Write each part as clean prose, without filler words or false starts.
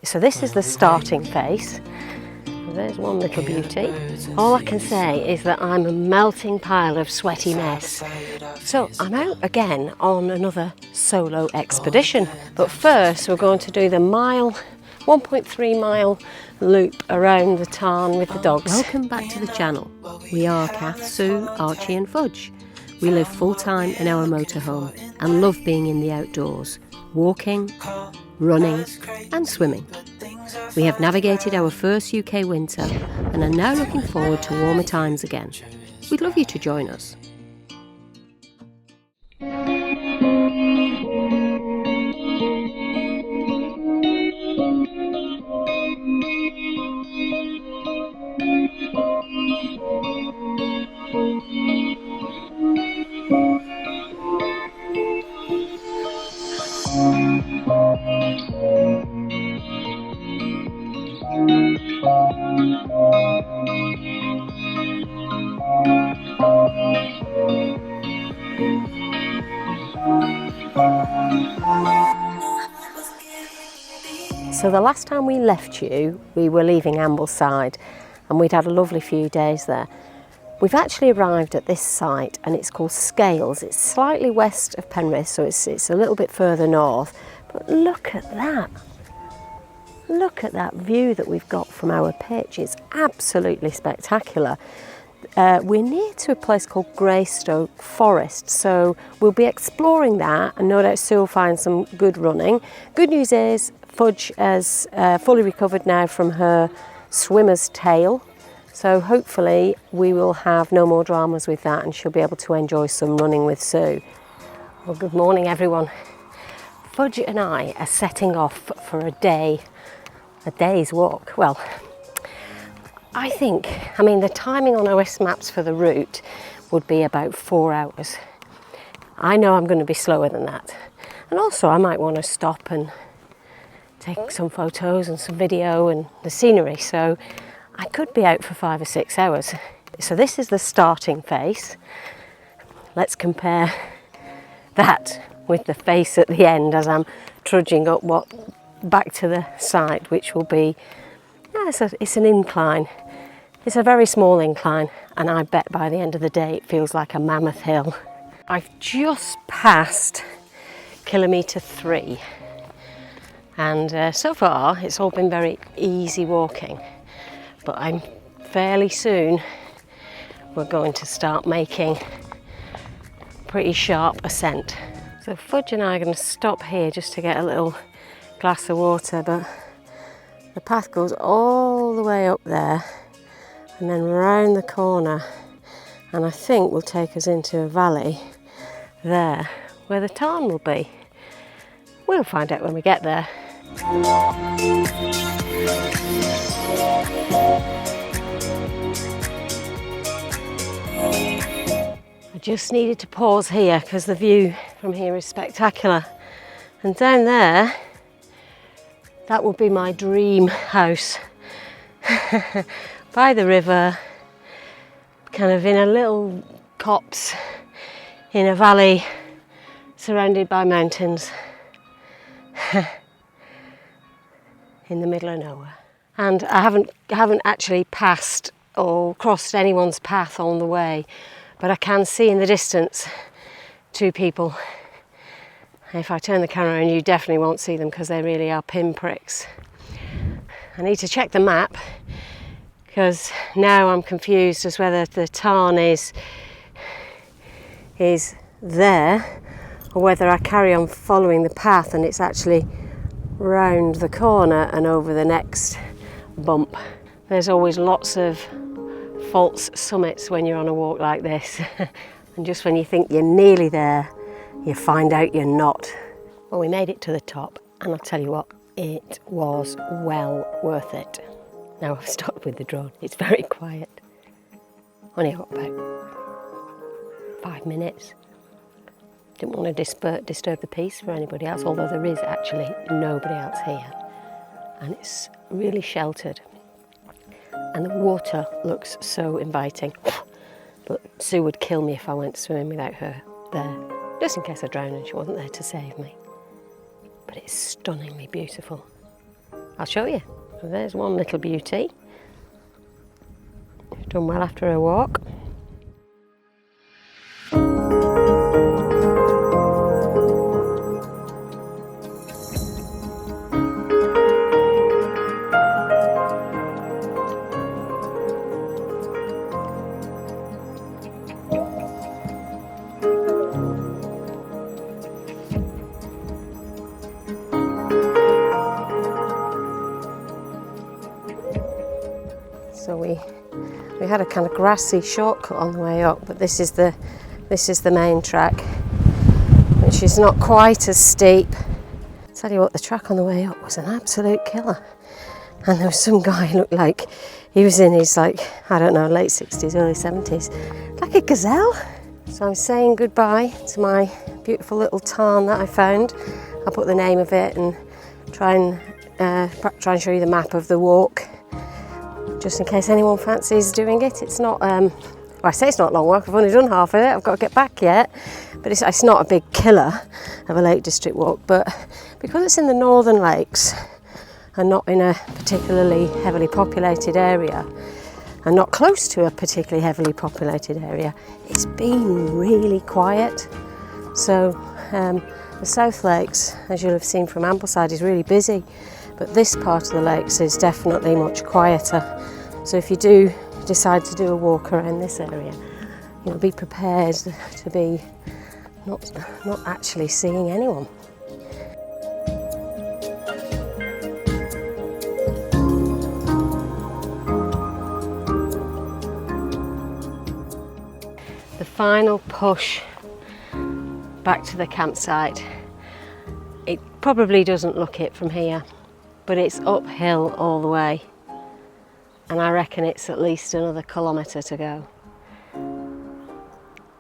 So this is the starting face. There's one little beauty. All I can say is that I'm a melting pile of sweaty mess. So I'm out again on another solo expedition. But first we're going to do the 1.3 mile loop around the tarn with the dogs. Welcome back to the channel. We are Kath, Sue, Archie and Fudge. We live full-time in our motorhome and love being in the outdoors, walking, running and swimming. We have navigated our first UK winter and are now looking forward to warmer times again. We'd love you to join us. So the last time we left you, we were leaving Ambleside and we'd had a lovely few days there. We've actually arrived at this site and it's called Scales. It's slightly west of Penrith, so it's a little bit further north. But look at that. Look at that view that we've got from our pitch. It's absolutely spectacular. We're near to a place called Greystoke Forest, so we'll be exploring that and no doubt Sue will find some good running. Good news is Fudge has fully recovered now from her swimmer's tail, so hopefully we will have no more dramas with that and she'll be able to enjoy some running with Sue. Well, good morning everyone. Fudge and I are setting off for a day's walk. Well, I mean the timing on OS maps for the route would be about 4 hours. I know I'm going to be slower than that. And also I might want to stop and take some photos and some video and the scenery, so I could be out for 5 or 6 hours. So this is the starting face. Let's compare that with the face at the end as I'm trudging up back to the site, which will be, it's an incline. It's a very small incline and I bet by the end of the day it feels like a mammoth hill. I've just passed kilometre 3 and so far it's all been very easy walking, but I'm fairly soon we're going to start making pretty sharp ascent. So Fudge and I are going to stop here just to get a little glass of water, but the path goes all the way up there and then round the corner and I think will take us into a valley there where the tarn will be. We'll find out when we get there. I just needed to pause here because the view from here is spectacular, and down there that would be my dream house by the river, kind of in a little copse in a valley surrounded by mountains in the middle of nowhere. And I haven't actually passed or crossed anyone's path on the way, but I can see in the distance 2 people. If I turn the camera around, you definitely won't see them because they really are pinpricks. I need to check the map because now I'm confused as whether the tarn is there or whether I carry on following the path and it's actually round the corner and over the next bump. There's always lots of false summits when you're on a walk like this and just when you think you're nearly there, you find out you're not. Well, we made it to the top and I'll tell you what, it was well worth it. Now I've stopped with the drone, it's very quiet. Only got about 5 minutes. Didn't want to disturb the peace for anybody else, although there is actually nobody else here. And it's really sheltered. And the water looks so inviting. But Sue would kill me if I went swimming without her there. Just in case I drowned and she wasn't there to save me. But it's stunningly beautiful. I'll show you. There's one little beauty. Done well after a walk. So we had a kind of grassy shortcut on the way up, but this is the main track, which is not quite as steep. Tell you what, the track on the way up was an absolute killer. And there was some guy who looked like he was in his, like, I don't know, late 60s, early 70s, like a gazelle. So I'm saying goodbye to my beautiful little tarn that I found. I'll put the name of it and try and show you the map of the walk, just in case anyone fancies doing it. It's not, well, I say it's not long walk, I've only done half of it, I've got to get back yet, but it's not a big killer of a Lake District walk, but because it's in the northern lakes and not in a particularly heavily populated area, and not close to a particularly heavily populated area, it's been really quiet. So the South Lakes, as you'll have seen from Ambleside, is really busy, but this part of the lakes is definitely much quieter. So if you do decide to do a walk around this area, you know, be prepared to be not actually seeing anyone. The final push back to the campsite. It probably doesn't look it from here, but it's uphill all the way, and I reckon it's at least another kilometre to go.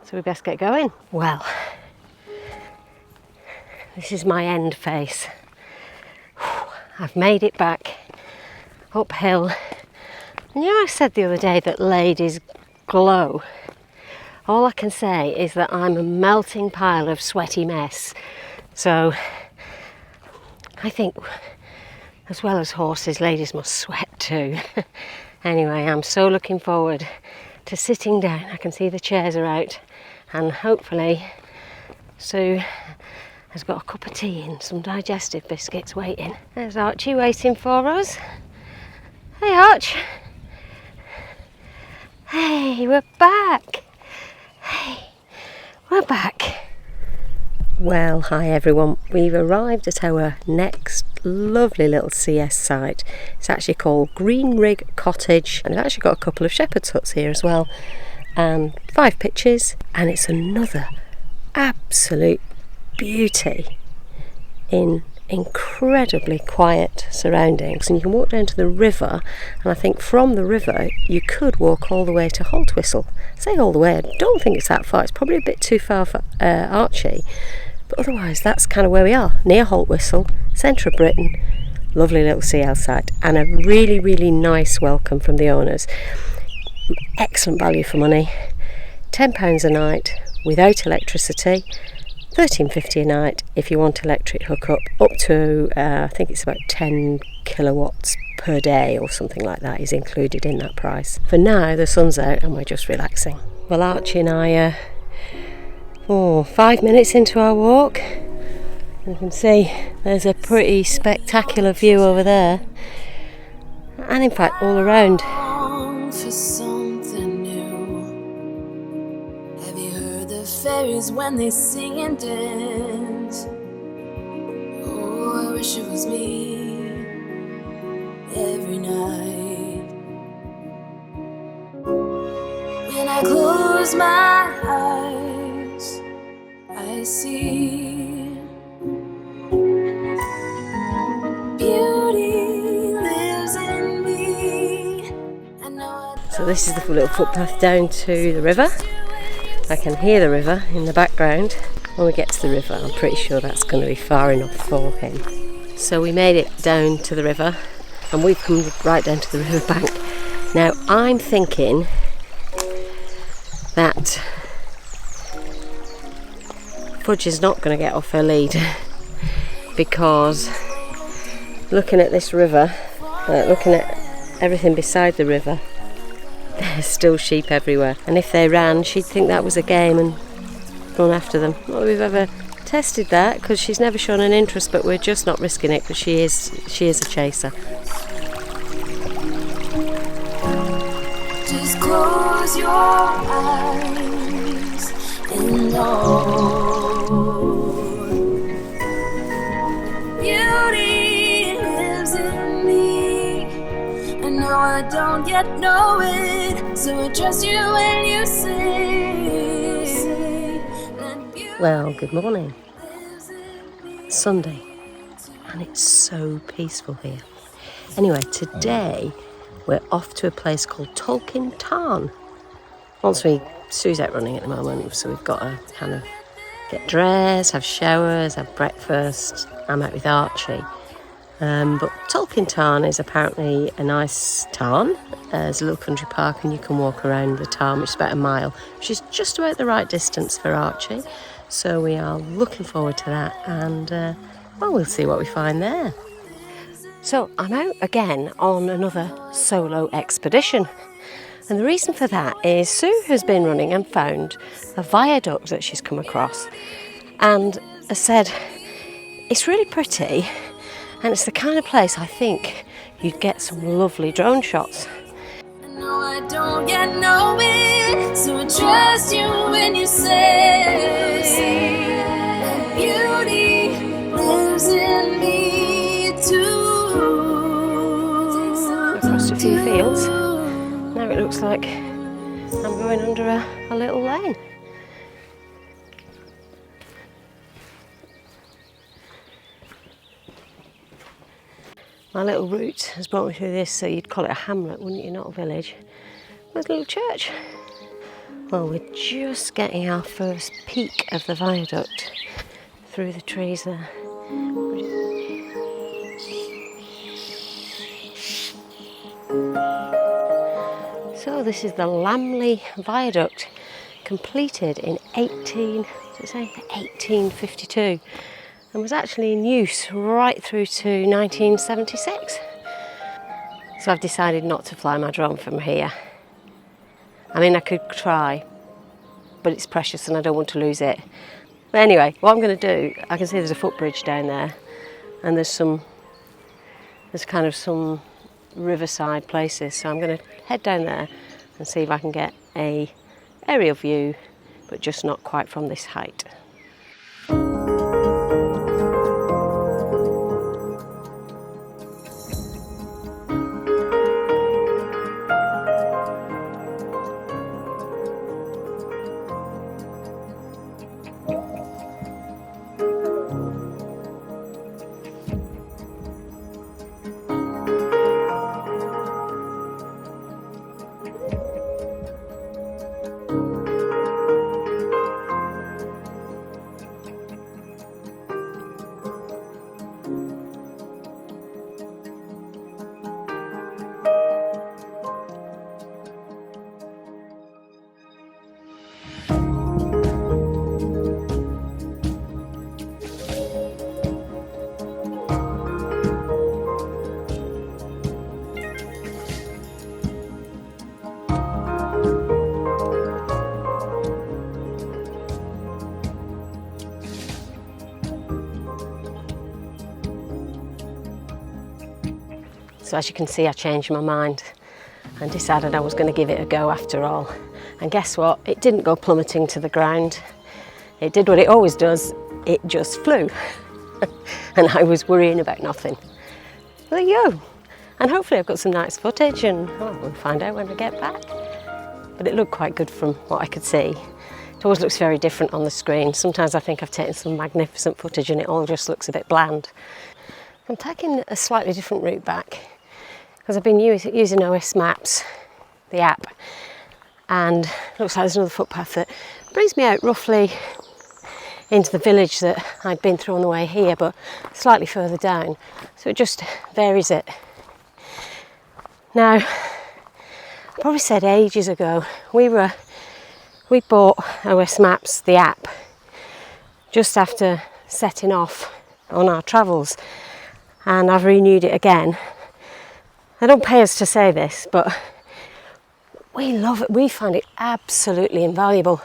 So we best get going. Well, this is my end face. I've made it back uphill. And you know, I said the other day that ladies glow. All I can say is that I'm a melting pile of sweaty mess. So I think, as well as horses, ladies must sweat too. Anyway, I'm so looking forward to sitting down. I can see the chairs are out, and hopefully Sue has got a cup of tea and some digestive biscuits waiting. There's Archie waiting for us. Hey Arch! Hey, we're back! Hey, we're back! Well, hi everyone. We've arrived at our next lovely little CS site. It's actually called Greenriggs Cottage, and they've actually got a couple of shepherd's huts here as well, and 5 pitches, and it's another absolute beauty in incredibly quiet surroundings. And you can walk down to the river, and I think from the river you could walk all the way to Haltwhistle. I say all the way, I don't think it's that far. It's probably a bit too far for Archie, but otherwise that's kind of where we are, near Haltwhistle, centre of Britain. Lovely little CL site, and a really, really nice welcome from the owners. Excellent value for money. £10 a night without electricity, $13.50 a night if you want electric hookup, up to I think it's about 10 kilowatts per day or something like that is included in that price. For now the sun's out and we're just relaxing. Well, Archie and I 5 minutes into our walk. You can see there's a pretty spectacular view over there, and in fact all around. For something new. Have you heard the fairies when they sing and dance? Oh, I wish it was me every night. When I close my eyes, I see beauty lives in me. So this is the little footpath down to the river. I can hear the river in the background. When we get to the river, I'm pretty sure that's going to be far enough for him. So we made it down to the river, and we've come right down to the river bank. Now I'm thinking that Fudge is not going to get off her lead, because looking at this river, looking at everything beside the river, there's still sheep everywhere. And if they ran, she'd think that was a game and run after them. Not that we've ever tested that, because she's never shown an interest, but we're just not risking it because she is a chaser. Just close your eyes and know beauty lives in me. I know I don't yet know it, so I trust you when you say that beauty. Well, good morning. Sunday, and it's so peaceful here. Anyway, today we're off to a place called Talkin Tarn. Sue's out running at the moment, so we've got to kind of get dressed, have showers, have breakfast. I'm out with Archie. But Talkin Tarn is apparently a nice tarn. There's a little country park and you can walk around the tarn, which is about a mile, which is just about the right distance for Archie. So we are looking forward to that, and we'll see what we find there. So I'm out again on another solo expedition. And the reason for that is Sue has been running and found a viaduct that she's come across and has said it's really pretty and it's the kind of place I think you'd get some lovely drone shots. No, I don't yet know it, so I trust you when you say that beauty lives in me too. Across a few fields. Now it looks like I'm going under a little lane. My little route has brought me through this, so you'd call it a hamlet, wouldn't you, not a village. There's a little church. Well, we're just getting our first peek of the viaduct through the trees there. So this is the Lambley Viaduct, completed in 1852. And was actually in use right through to 1976. So I've decided not to fly my drone from here. I mean, I could try, but it's precious and I don't want to lose it. But anyway, what I'm going to do, I can see there's a footbridge down there, and there's kind of some riverside places. So I'm going to head down there and see if I can get a aerial view, but just not quite from this height. So as you can see, I changed my mind and decided I was going to give it a go after all. And guess what? It didn't go plummeting to the ground. It did what it always does, it just flew. And I was worrying about nothing. There you go. And hopefully I've got some nice footage, and we'll find out when I get back. But it looked quite good from what I could see. It always looks very different on the screen. Sometimes I think I've taken some magnificent footage and it all just looks a bit bland. I'm taking a slightly different route back, because I've been using OS Maps, the app, and it looks like there's another footpath that brings me out roughly into the village that I'd been through on the way here, but slightly further down, so it just varies it. Now, I probably said ages ago, we bought OS Maps, the app, just after setting off on our travels. and I've renewed it again. They don't pay us to say this, but we love it. We find it absolutely invaluable.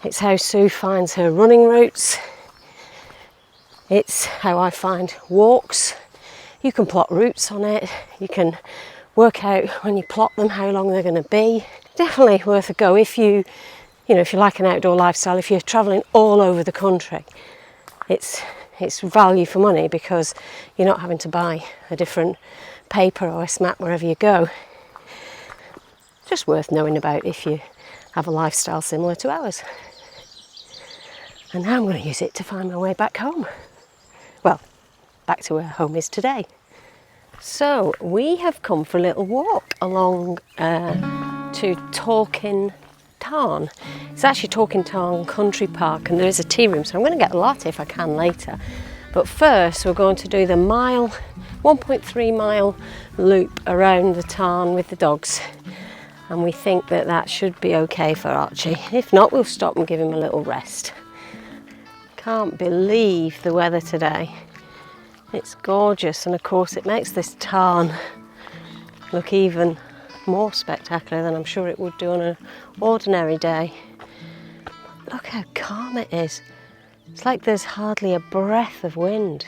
It's how Sue finds her running routes. It's how I find walks. You can plot routes on it. You can work out when you plot them how long they're going to be. Definitely worth a go if you like an outdoor lifestyle. If you're travelling all over the country, it's value for money because you're not having to buy a different paper or a map wherever you go. Just worth knowing about if you have a lifestyle similar to ours. And now I'm going to use it to find my way back home. Well, back to where home is today. So we have come for a little walk along to Talkin Tarn. It's actually Talkin Tarn Country Park, and there is a tea room, so I'm going to get a latte if I can later. But first we're going to do the 1.3 mile loop around the tarn with the dogs, and we think that should be okay for Archie. If not, we'll stop and give him a little rest. Can't believe the weather today. It's gorgeous, and of course it makes this tarn look even more spectacular than I'm sure it would do on an ordinary day. Look how calm it is. It's like there's hardly a breath of wind.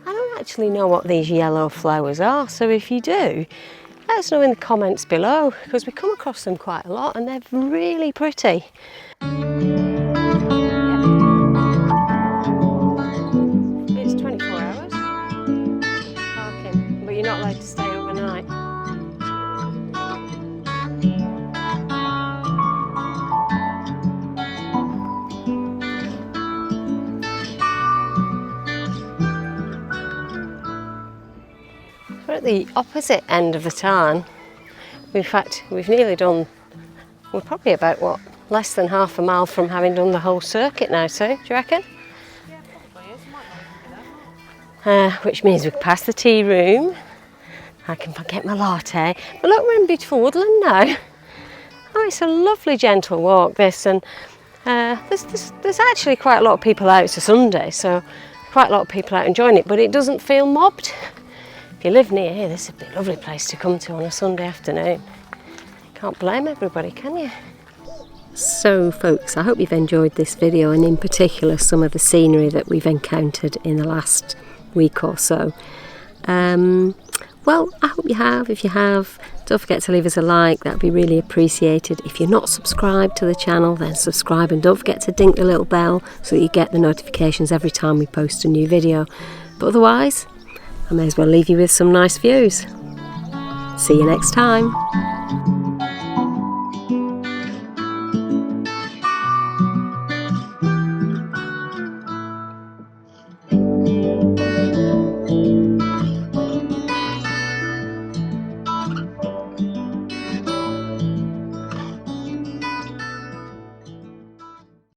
I don't actually know what these yellow flowers are, so if you do, let us know in the comments below, because we come across them quite a lot and they're really pretty. It's 24 hours parking, but you're not allowed to stay overnight. We're at the opposite end of the tarn. In fact, we've nearly done, we're probably about, less than half a mile from having done the whole circuit now, Sue, do you reckon? Which means we've passed the tea room. I can get my latte. But look, we're in beautiful woodland now. Oh, it's a lovely gentle walk, this, and there's actually quite a lot of people out. It's a Sunday, so quite a lot of people out enjoying it, but it doesn't feel mobbed. If you live near here, this would be a lovely place to come to on a Sunday afternoon. Can't blame everybody, can you? So folks, I hope you've enjoyed this video, and in particular some of the scenery that we've encountered in the last week or so. Well, I hope you have. If you have, don't forget to leave us a like, that'd be really appreciated. If you're not subscribed to the channel, then subscribe, and don't forget to dink the little bell so that you get the notifications every time we post a new video. But otherwise, I may as well leave you with some nice views. See you next time.